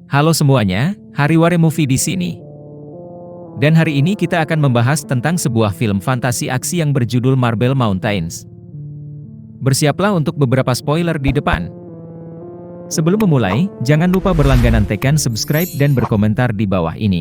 Halo semuanya, Hariware Movie di sini. Dan hari ini kita akan membahas tentang sebuah film fantasi aksi yang berjudul Marble Mountains. Bersiaplah untuk beberapa spoiler di depan. Sebelum memulai, jangan lupa berlangganan tekan subscribe dan berkomentar di bawah ini.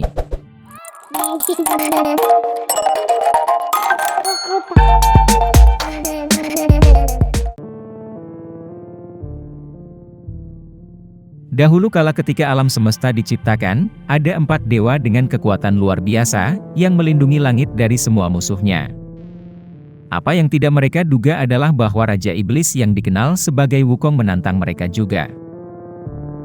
Dahulu kala ketika alam semesta diciptakan, ada 4 dewa dengan kekuatan luar biasa, yang melindungi langit dari semua musuhnya. Apa yang tidak mereka duga adalah bahwa Raja Iblis yang dikenal sebagai Wukong menantang mereka juga.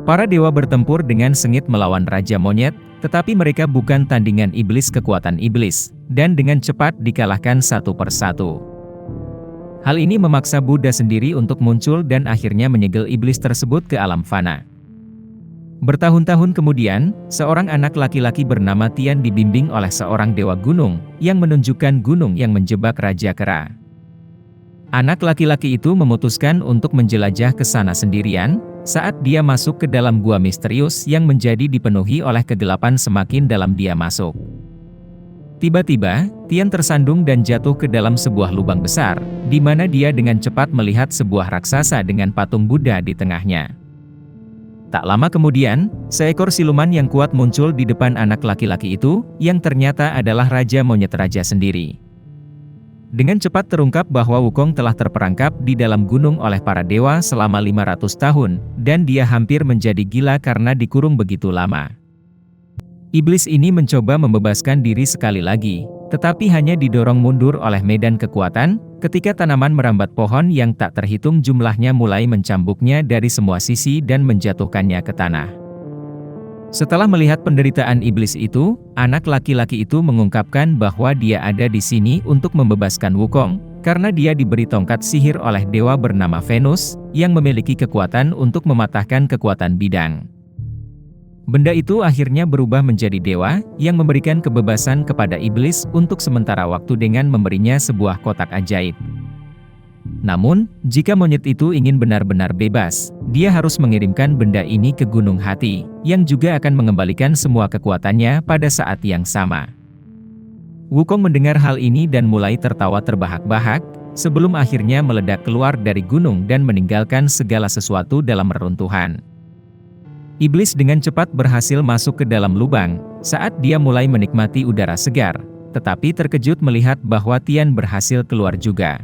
Para dewa bertempur dengan sengit melawan Raja Monyet, tetapi mereka bukan tandingan iblis kekuatan iblis, dan dengan cepat dikalahkan satu persatu. Hal ini memaksa Buddha sendiri untuk muncul dan akhirnya menyegel iblis tersebut ke alam fana. Bertahun-tahun kemudian, seorang anak laki-laki bernama Tian dibimbing oleh seorang dewa gunung, yang menunjukkan gunung yang menjebak Raja Kera. Anak laki-laki itu memutuskan untuk menjelajah ke sana sendirian, saat dia masuk ke dalam gua misterius yang menjadi dipenuhi oleh kegelapan semakin dalam dia masuk. Tiba-tiba, Tian tersandung dan jatuh ke dalam sebuah lubang besar, di mana dia dengan cepat melihat sebuah raksasa dengan patung Buddha di tengahnya. Tak lama kemudian, seekor siluman yang kuat muncul di depan anak laki-laki itu, yang ternyata adalah Raja Monyet Raja sendiri. Dengan cepat terungkap bahwa Wukong telah terperangkap di dalam gunung oleh para dewa selama 500 tahun, dan dia hampir menjadi gila karena dikurung begitu lama. Iblis ini mencoba membebaskan diri sekali lagi, tetapi hanya didorong mundur oleh medan kekuatan, ketika tanaman merambat pohon yang tak terhitung jumlahnya mulai mencambuknya dari semua sisi dan menjatuhkannya ke tanah. Setelah melihat penderitaan iblis itu, anak laki-laki itu mengungkapkan bahwa dia ada di sini untuk membebaskan Wukong, karena dia diberi tongkat sihir oleh dewa bernama Venus, yang memiliki kekuatan untuk mematahkan kekuatan bidang. Benda itu akhirnya berubah menjadi dewa, yang memberikan kebebasan kepada iblis untuk sementara waktu dengan memberinya sebuah kotak ajaib. Namun, jika monyet itu ingin benar-benar bebas, dia harus mengirimkan benda ini ke Gunung Hati, yang juga akan mengembalikan semua kekuatannya pada saat yang sama. Wukong mendengar hal ini dan mulai tertawa terbahak-bahak, sebelum akhirnya meledak keluar dari gunung dan meninggalkan segala sesuatu dalam reruntuhan. Iblis dengan cepat berhasil masuk ke dalam lubang, saat dia mulai menikmati udara segar, tetapi terkejut melihat bahwa Tian berhasil keluar juga.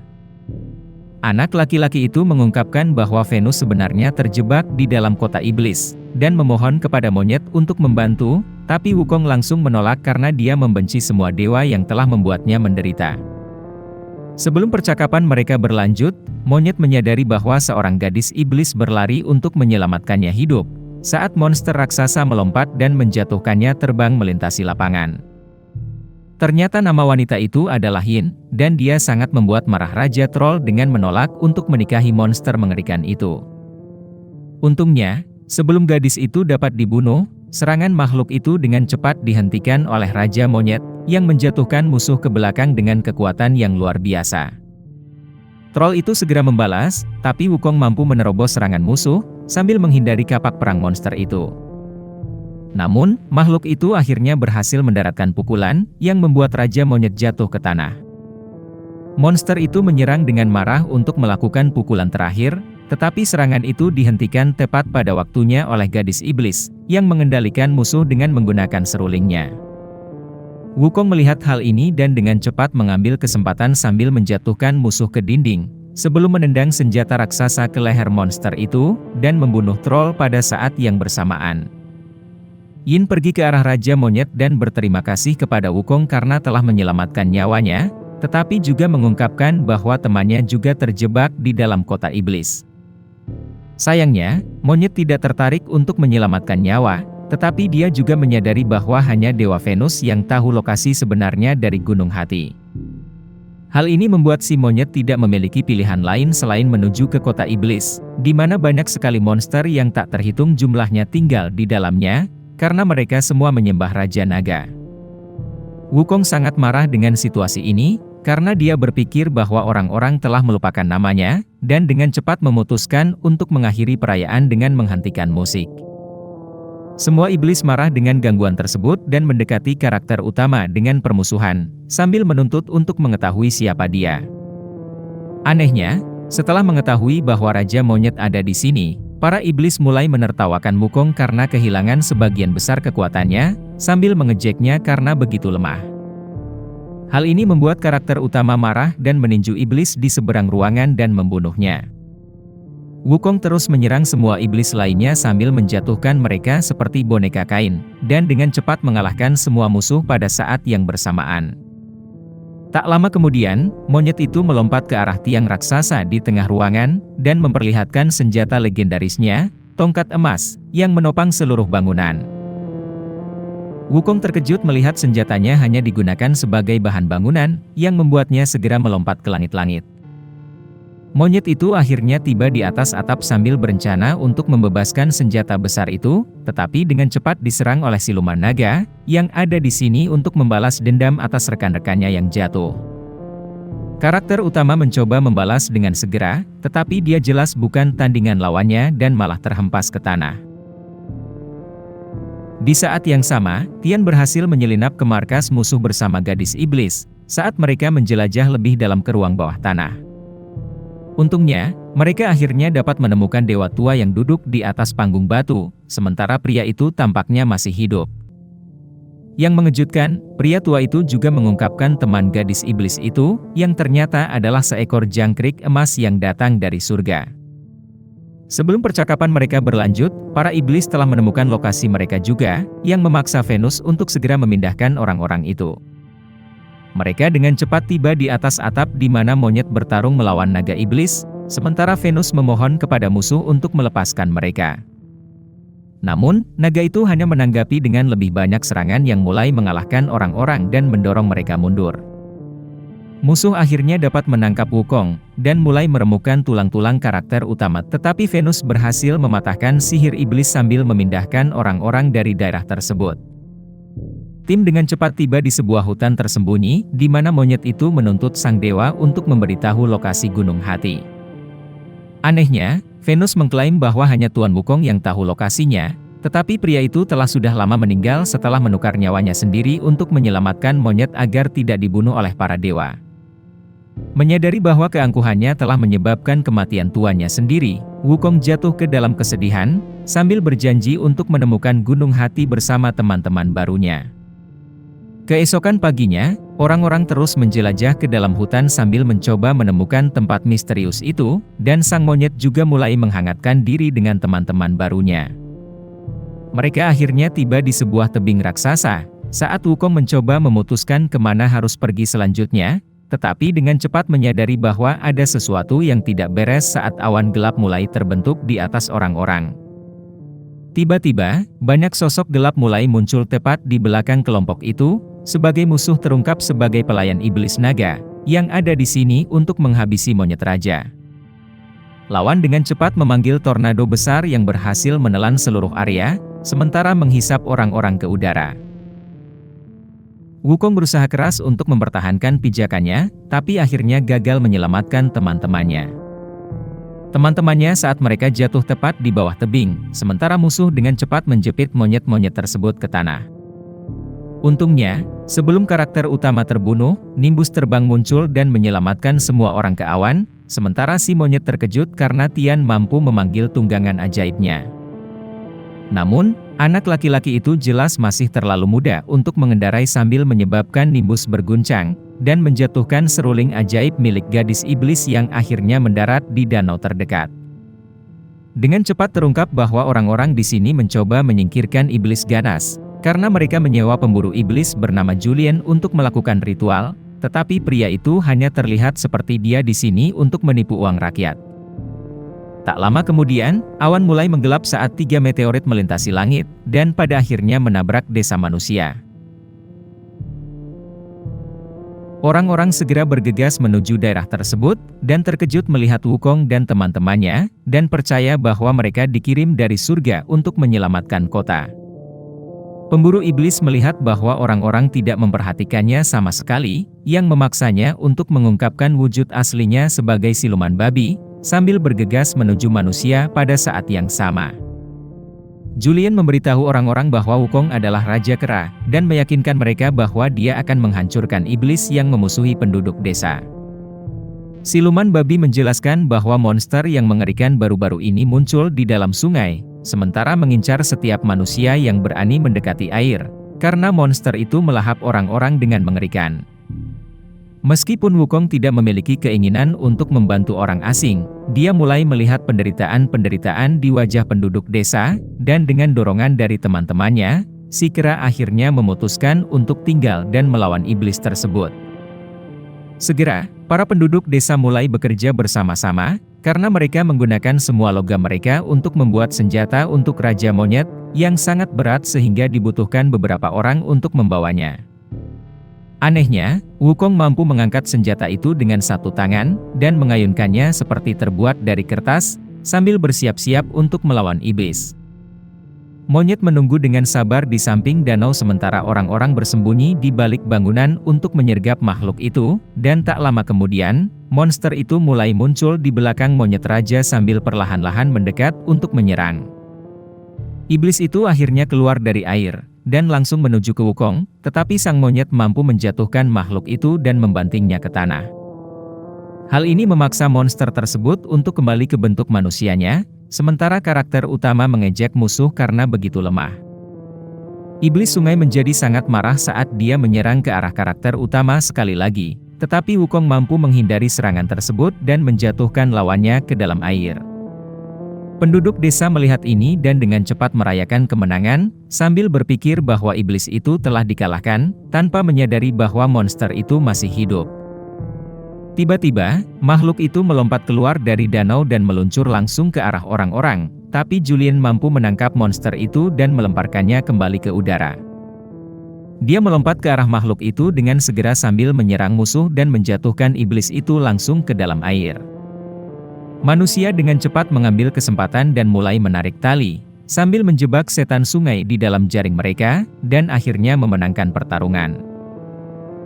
Anak laki-laki itu mengungkapkan bahwa Venus sebenarnya terjebak di dalam kota iblis, dan memohon kepada monyet untuk membantu, tapi Wukong langsung menolak karena dia membenci semua dewa yang telah membuatnya menderita. Sebelum percakapan mereka berlanjut, monyet menyadari bahwa seorang gadis iblis berlari untuk menyelamatkannya hidup, saat monster raksasa melompat dan menjatuhkannya terbang melintasi lapangan. Ternyata nama wanita itu adalah Yin, dan dia sangat membuat marah Raja Troll dengan menolak untuk menikahi monster mengerikan itu. Untungnya, sebelum gadis itu dapat dibunuh, serangan makhluk itu dengan cepat dihentikan oleh Raja Monyet, yang menjatuhkan musuh ke belakang dengan kekuatan yang luar biasa. Troll itu segera membalas, tapi Wukong mampu menerobos serangan musuh, sambil menghindari kapak perang monster itu. Namun, makhluk itu akhirnya berhasil mendaratkan pukulan, yang membuat Raja Monyet jatuh ke tanah. Monster itu menyerang dengan marah untuk melakukan pukulan terakhir, tetapi serangan itu dihentikan tepat pada waktunya oleh gadis iblis, yang mengendalikan musuh dengan menggunakan serulingnya. Wukong melihat hal ini dan dengan cepat mengambil kesempatan sambil menjatuhkan musuh ke dinding, sebelum menendang senjata raksasa ke leher monster itu, dan membunuh troll pada saat yang bersamaan. Yin pergi ke arah Raja Monyet dan berterima kasih kepada Wukong karena telah menyelamatkan nyawanya, tetapi juga mengungkapkan bahwa temannya juga terjebak di dalam kota iblis. Sayangnya, monyet tidak tertarik untuk menyelamatkan nyawa, tetapi dia juga menyadari bahwa hanya Dewa Venus yang tahu lokasi sebenarnya dari Gunung Hati. Hal ini membuat si monyet tidak memiliki pilihan lain selain menuju ke kota iblis, di mana banyak sekali monster yang tak terhitung jumlahnya tinggal di dalamnya, karena mereka semua menyembah Raja Naga. Wukong sangat marah dengan situasi ini, karena dia berpikir bahwa orang-orang telah melupakan namanya, dan dengan cepat memutuskan untuk mengakhiri perayaan dengan menghentikan musik. Semua iblis marah dengan gangguan tersebut dan mendekati karakter utama dengan permusuhan, sambil menuntut untuk mengetahui siapa dia. Anehnya, setelah mengetahui bahwa Raja Monyet ada di sini, para iblis mulai menertawakan Wukong karena kehilangan sebagian besar kekuatannya, sambil mengejeknya karena begitu lemah. Hal ini membuat karakter utama marah dan meninju iblis di seberang ruangan dan membunuhnya. Wukong terus menyerang semua iblis lainnya sambil menjatuhkan mereka seperti boneka kain, dan dengan cepat mengalahkan semua musuh pada saat yang bersamaan. Tak lama kemudian, monyet itu melompat ke arah tiang raksasa di tengah ruangan, dan memperlihatkan senjata legendarisnya, tongkat emas, yang menopang seluruh bangunan. Wukong terkejut melihat senjatanya hanya digunakan sebagai bahan bangunan, yang membuatnya segera melompat ke langit-langit. Monyet itu akhirnya tiba di atas atap sambil berencana untuk membebaskan senjata besar itu, tetapi dengan cepat diserang oleh siluman naga, yang ada di sini untuk membalas dendam atas rekan-rekannya yang jatuh. Karakter utama mencoba membalas dengan segera, tetapi dia jelas bukan tandingan lawannya dan malah terhempas ke tanah. Di saat yang sama, Tian berhasil menyelinap ke markas musuh bersama gadis iblis, saat mereka menjelajah lebih dalam ke ruang bawah tanah. Untungnya, mereka akhirnya dapat menemukan dewa tua yang duduk di atas panggung batu, sementara pria itu tampaknya masih hidup. Yang mengejutkan, pria tua itu juga mengungkapkan teman gadis iblis itu, yang ternyata adalah seekor jangkrik emas yang datang dari surga. Sebelum percakapan mereka berlanjut, para iblis telah menemukan lokasi mereka juga, yang memaksa Venus untuk segera memindahkan orang-orang itu. Mereka dengan cepat tiba di atas atap di mana monyet bertarung melawan naga iblis, sementara Venus memohon kepada musuh untuk melepaskan mereka. Namun, naga itu hanya menanggapi dengan lebih banyak serangan yang mulai mengalahkan orang-orang dan mendorong mereka mundur. Musuh akhirnya dapat menangkap Wukong, dan mulai meremukkan tulang-tulang karakter utama, tetapi Venus berhasil mematahkan sihir iblis sambil memindahkan orang-orang dari daerah tersebut. Tim dengan cepat tiba di sebuah hutan tersembunyi, di mana monyet itu menuntut sang dewa untuk memberitahu lokasi Gunung Hati. Anehnya, Venus mengklaim bahwa hanya Tuan Wukong yang tahu lokasinya, tetapi pria itu sudah lama meninggal setelah menukar nyawanya sendiri untuk menyelamatkan monyet agar tidak dibunuh oleh para dewa. Menyadari bahwa keangkuhannya telah menyebabkan kematian tuannya sendiri, Wukong jatuh ke dalam kesedihan, sambil berjanji untuk menemukan Gunung Hati bersama teman-teman barunya. Keesokan paginya, orang-orang terus menjelajah ke dalam hutan sambil mencoba menemukan tempat misterius itu, dan sang monyet juga mulai menghangatkan diri dengan teman-teman barunya. Mereka akhirnya tiba di sebuah tebing raksasa, saat Wukong mencoba memutuskan kemana harus pergi selanjutnya, tetapi dengan cepat menyadari bahwa ada sesuatu yang tidak beres saat awan gelap mulai terbentuk di atas orang-orang. Tiba-tiba, banyak sosok gelap mulai muncul tepat di belakang kelompok itu, sebagai musuh terungkap sebagai pelayan iblis naga, yang ada di sini untuk menghabisi monyet raja. Lawan dengan cepat memanggil tornado besar yang berhasil menelan seluruh area, sementara menghisap orang-orang ke udara. Wukong berusaha keras untuk mempertahankan pijakannya, tapi akhirnya gagal menyelamatkan teman-temannya. Teman-temannya saat mereka jatuh tepat di bawah tebing, sementara musuh dengan cepat menjepit monyet-monyet tersebut ke tanah. Untungnya, sebelum karakter utama terbunuh, Nimbus terbang muncul dan menyelamatkan semua orang ke awan, sementara si monyet terkejut karena Tian mampu memanggil tunggangan ajaibnya. Namun, anak laki-laki itu jelas masih terlalu muda untuk mengendarai sambil menyebabkan Nimbus berguncang, dan menjatuhkan seruling ajaib milik gadis iblis yang akhirnya mendarat di danau terdekat. Dengan cepat terungkap bahwa orang-orang di sini mencoba menyingkirkan iblis ganas, karena mereka menyewa pemburu iblis bernama Julian untuk melakukan ritual, tetapi pria itu hanya terlihat seperti dia di sini untuk menipu uang rakyat. Tak lama kemudian, awan mulai menggelap saat 3 meteorit melintasi langit, dan pada akhirnya menabrak desa manusia. Orang-orang segera bergegas menuju daerah tersebut, dan terkejut melihat Wukong dan teman-temannya, dan percaya bahwa mereka dikirim dari surga untuk menyelamatkan kota. Pemburu iblis melihat bahwa orang-orang tidak memperhatikannya sama sekali, yang memaksanya untuk mengungkapkan wujud aslinya sebagai siluman babi, sambil bergegas menuju manusia pada saat yang sama. Julian memberitahu orang-orang bahwa Wukong adalah Raja Kera, dan meyakinkan mereka bahwa dia akan menghancurkan iblis yang memusuhi penduduk desa. Siluman babi menjelaskan bahwa monster yang mengerikan baru-baru ini muncul di dalam sungai, sementara mengincar setiap manusia yang berani mendekati air, karena monster itu melahap orang-orang dengan mengerikan. Meskipun Wukong tidak memiliki keinginan untuk membantu orang asing, dia mulai melihat penderitaan-penderitaan di wajah penduduk desa, dan dengan dorongan dari teman-temannya, si kera akhirnya memutuskan untuk tinggal dan melawan iblis tersebut. Segera, para penduduk desa mulai bekerja bersama-sama, karena mereka menggunakan semua logam mereka untuk membuat senjata untuk Raja Monyet, yang sangat berat sehingga dibutuhkan beberapa orang untuk membawanya. Anehnya, Wukong mampu mengangkat senjata itu dengan satu tangan, dan mengayunkannya seperti terbuat dari kertas, sambil bersiap-siap untuk melawan iblis. Monyet menunggu dengan sabar di samping danau sementara orang-orang bersembunyi di balik bangunan untuk menyergap makhluk itu, dan tak lama kemudian, monster itu mulai muncul di belakang monyet raja sambil perlahan-lahan mendekat untuk menyerang. Iblis itu akhirnya keluar dari air, dan langsung menuju ke Wukong, tetapi sang monyet mampu menjatuhkan makhluk itu dan membantingnya ke tanah. Hal ini memaksa monster tersebut untuk kembali ke bentuk manusianya, sementara karakter utama mengejek musuh karena begitu lemah. Iblis sungai menjadi sangat marah saat dia menyerang ke arah karakter utama sekali lagi, tetapi Wukong mampu menghindari serangan tersebut dan menjatuhkan lawannya ke dalam air. Penduduk desa melihat ini dan dengan cepat merayakan kemenangan, sambil berpikir bahwa iblis itu telah dikalahkan, tanpa menyadari bahwa monster itu masih hidup. Tiba-tiba, makhluk itu melompat keluar dari danau dan meluncur langsung ke arah orang-orang, tapi Julian mampu menangkap monster itu dan melemparkannya kembali ke udara. Dia melompat ke arah makhluk itu dengan segera sambil menyerang musuh dan menjatuhkan iblis itu langsung ke dalam air. Manusia dengan cepat mengambil kesempatan dan mulai menarik tali, sambil menjebak setan sungai di dalam jaring mereka, dan akhirnya memenangkan pertarungan.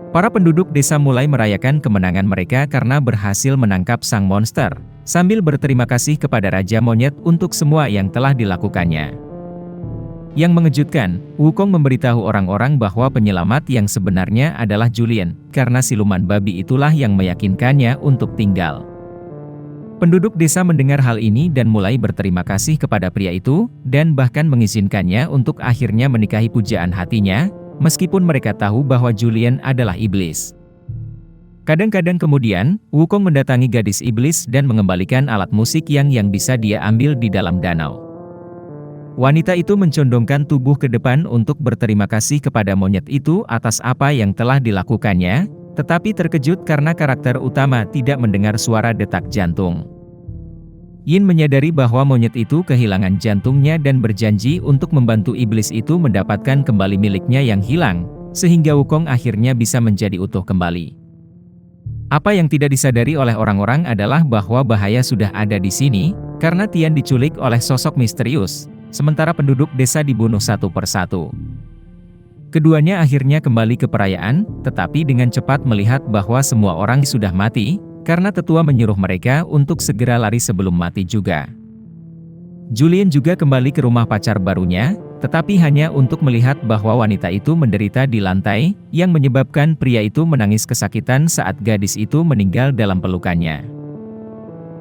Para penduduk desa mulai merayakan kemenangan mereka karena berhasil menangkap sang monster, sambil berterima kasih kepada Raja Monyet untuk semua yang telah dilakukannya. Yang mengejutkan, Wukong memberitahu orang-orang bahwa penyelamat yang sebenarnya adalah Julian, karena siluman babi itulah yang meyakinkannya untuk tinggal. Penduduk desa mendengar hal ini dan mulai berterima kasih kepada pria itu, dan bahkan mengizinkannya untuk akhirnya menikahi pujaan hatinya, meskipun mereka tahu bahwa Julian adalah iblis. Kadang-kadang kemudian, Wukong mendatangi gadis iblis dan mengembalikan alat musik yang bisa dia ambil di dalam danau. Wanita itu mencondongkan tubuh ke depan untuk berterima kasih kepada monyet itu atas apa yang telah dilakukannya, tetapi terkejut karena karakter utama tidak mendengar suara detak jantung. Yin menyadari bahwa monyet itu kehilangan jantungnya dan berjanji untuk membantu iblis itu mendapatkan kembali miliknya yang hilang, sehingga Wukong akhirnya bisa menjadi utuh kembali. Apa yang tidak disadari oleh orang-orang adalah bahwa bahaya sudah ada di sini, karena Tian diculik oleh sosok misterius, sementara penduduk desa dibunuh satu persatu. Keduanya akhirnya kembali ke perayaan, tetapi dengan cepat melihat bahwa semua orang sudah mati, karena tetua menyuruh mereka untuk segera lari sebelum mati juga. Julian juga kembali ke rumah pacar barunya, tetapi hanya untuk melihat bahwa wanita itu menderita di lantai, yang menyebabkan pria itu menangis kesakitan saat gadis itu meninggal dalam pelukannya.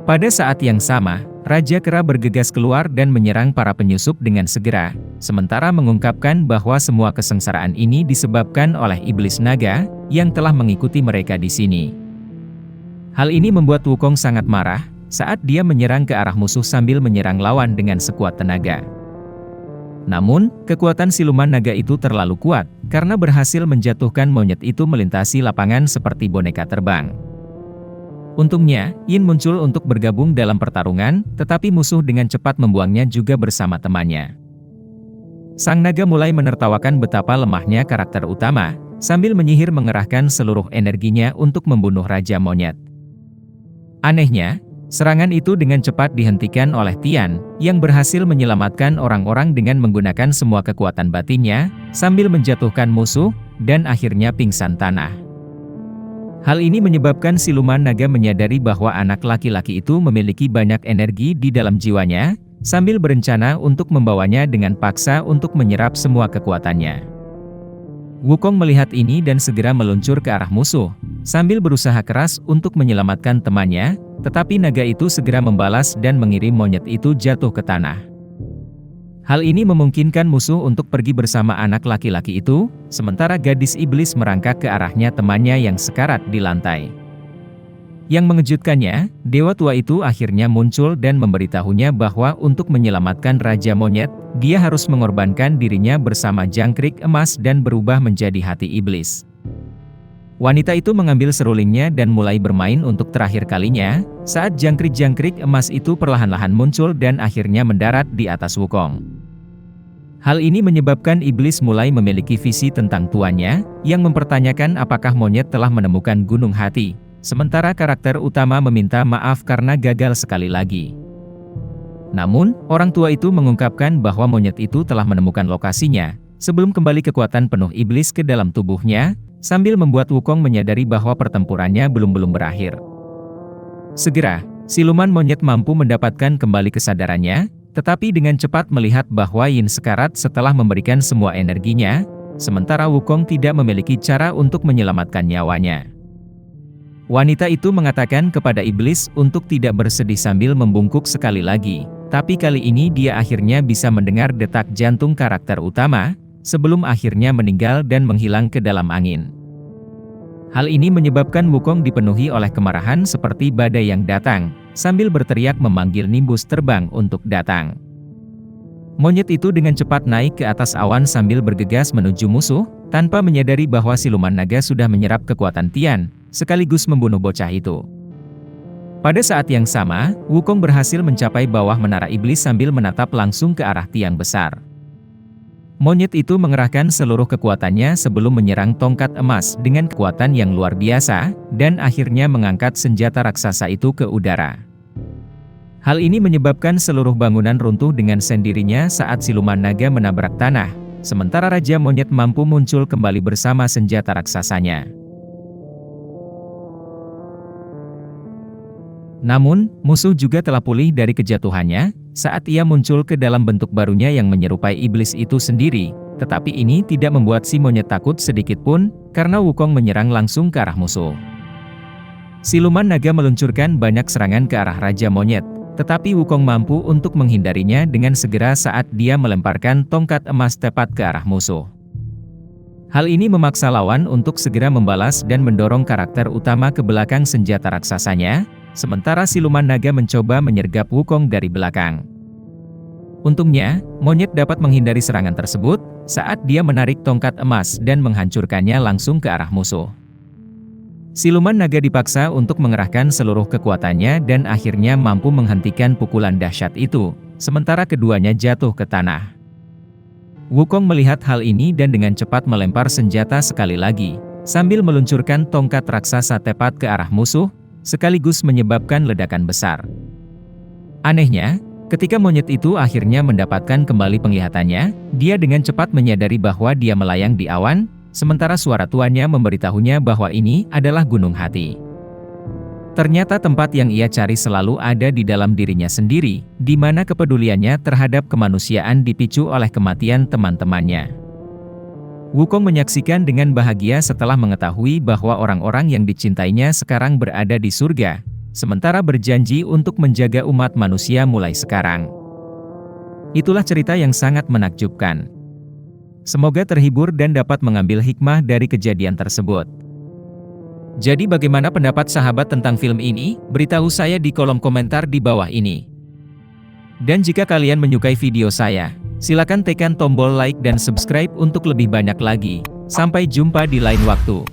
Pada saat yang sama, Raja Kera bergegas keluar dan menyerang para penyusup dengan segera, sementara mengungkapkan bahwa semua kesengsaraan ini disebabkan oleh iblis naga, yang telah mengikuti mereka di sini. Hal ini membuat Wukong sangat marah, saat dia menyerang ke arah musuh sambil menyerang lawan dengan sekuat tenaga. Namun, kekuatan siluman naga itu terlalu kuat, karena berhasil menjatuhkan monyet itu melintasi lapangan seperti boneka terbang. Untungnya, Yin muncul untuk bergabung dalam pertarungan, tetapi musuh dengan cepat membuangnya juga bersama temannya. Sang naga mulai menertawakan betapa lemahnya karakter utama, sambil menyihir mengerahkan seluruh energinya untuk membunuh Raja Monyet. Anehnya, serangan itu dengan cepat dihentikan oleh Tian, yang berhasil menyelamatkan orang-orang dengan menggunakan semua kekuatan batinnya, sambil menjatuhkan musuh, dan akhirnya pingsan tanah. Hal ini menyebabkan siluman naga menyadari bahwa anak laki-laki itu memiliki banyak energi di dalam jiwanya, sambil berencana untuk membawanya dengan paksa untuk menyerap semua kekuatannya. Wukong melihat ini dan segera meluncur ke arah musuh, sambil berusaha keras untuk menyelamatkan temannya, tetapi naga itu segera membalas dan mengirim monyet itu jatuh ke tanah. Hal ini memungkinkan musuh untuk pergi bersama anak laki-laki itu, sementara gadis iblis merangkak ke arahnya temannya yang sekarat di lantai. Yang mengejutkannya, dewa tua itu akhirnya muncul dan memberitahunya bahwa untuk menyelamatkan Raja Monyet, dia harus mengorbankan dirinya bersama jangkrik emas dan berubah menjadi hati iblis. Wanita itu mengambil serulingnya dan mulai bermain untuk terakhir kalinya, saat jangkrik-jangkrik emas itu perlahan-lahan muncul dan akhirnya mendarat di atas Wukong. Hal ini menyebabkan iblis mulai memiliki visi tentang tuannya, yang mempertanyakan apakah monyet telah menemukan gunung hati. Sementara karakter utama meminta maaf karena gagal sekali lagi. Namun, orang tua itu mengungkapkan bahwa monyet itu telah menemukan lokasinya, sebelum kembali kekuatan penuh iblis ke dalam tubuhnya, sambil membuat Wukong menyadari bahwa pertempurannya belum berakhir. Segera, siluman monyet mampu mendapatkan kembali kesadarannya, tetapi dengan cepat melihat bahwa Yin sekarat setelah memberikan semua energinya, sementara Wukong tidak memiliki cara untuk menyelamatkan nyawanya. Wanita itu mengatakan kepada iblis untuk tidak bersedih sambil membungkuk sekali lagi, tapi kali ini dia akhirnya bisa mendengar detak jantung karakter utama, sebelum akhirnya meninggal dan menghilang ke dalam angin. Hal ini menyebabkan Wukong dipenuhi oleh kemarahan seperti badai yang datang, sambil berteriak memanggil Nimbus terbang untuk datang. Monyet itu dengan cepat naik ke atas awan sambil bergegas menuju musuh, tanpa menyadari bahwa siluman naga sudah menyerap kekuatan Tian, sekaligus membunuh bocah itu. Pada saat yang sama, Wukong berhasil mencapai bawah menara iblis sambil menatap langsung ke arah tiang besar. Monyet itu mengerahkan seluruh kekuatannya sebelum menyerang tongkat emas dengan kekuatan yang luar biasa, dan akhirnya mengangkat senjata raksasa itu ke udara. Hal ini menyebabkan seluruh bangunan runtuh dengan sendirinya saat siluman naga menabrak tanah, sementara Raja Monyet mampu muncul kembali bersama senjata raksasanya. Namun, musuh juga telah pulih dari kejatuhannya, saat ia muncul ke dalam bentuk barunya yang menyerupai iblis itu sendiri, tetapi ini tidak membuat si monyet takut sedikit pun, karena Wukong menyerang langsung ke arah musuh. Siluman naga meluncurkan banyak serangan ke arah Raja Monyet, tetapi Wukong mampu untuk menghindarinya dengan segera saat dia melemparkan tongkat emas tepat ke arah musuh. Hal ini memaksa lawan untuk segera membalas dan mendorong karakter utama ke belakang senjata raksasanya, sementara siluman naga mencoba menyergap Wukong dari belakang. Untungnya, monyet dapat menghindari serangan tersebut, saat dia menarik tongkat emas dan menghancurkannya langsung ke arah musuh. Siluman naga dipaksa untuk mengerahkan seluruh kekuatannya dan akhirnya mampu menghentikan pukulan dahsyat itu, sementara keduanya jatuh ke tanah. Wukong melihat hal ini dan dengan cepat melempar senjata sekali lagi, sambil meluncurkan tongkat raksasa tepat ke arah musuh, sekaligus menyebabkan ledakan besar. Anehnya, ketika monyet itu akhirnya mendapatkan kembali penglihatannya, dia dengan cepat menyadari bahwa dia melayang di awan, sementara suara tuannya memberitahunya bahwa ini adalah Gunung Hati. Ternyata tempat yang ia cari selalu ada di dalam dirinya sendiri, di mana kepeduliannya terhadap kemanusiaan dipicu oleh kematian teman-temannya. Wukong menyaksikan dengan bahagia setelah mengetahui bahwa orang-orang yang dicintainya sekarang berada di surga, sementara berjanji untuk menjaga umat manusia mulai sekarang. Itulah cerita yang sangat menakjubkan. Semoga terhibur dan dapat mengambil hikmah dari kejadian tersebut. Jadi bagaimana pendapat sahabat tentang film ini? Beritahu saya di kolom komentar di bawah ini. Dan jika kalian menyukai video saya, silakan tekan tombol like dan subscribe untuk lebih banyak lagi. Sampai jumpa di lain waktu.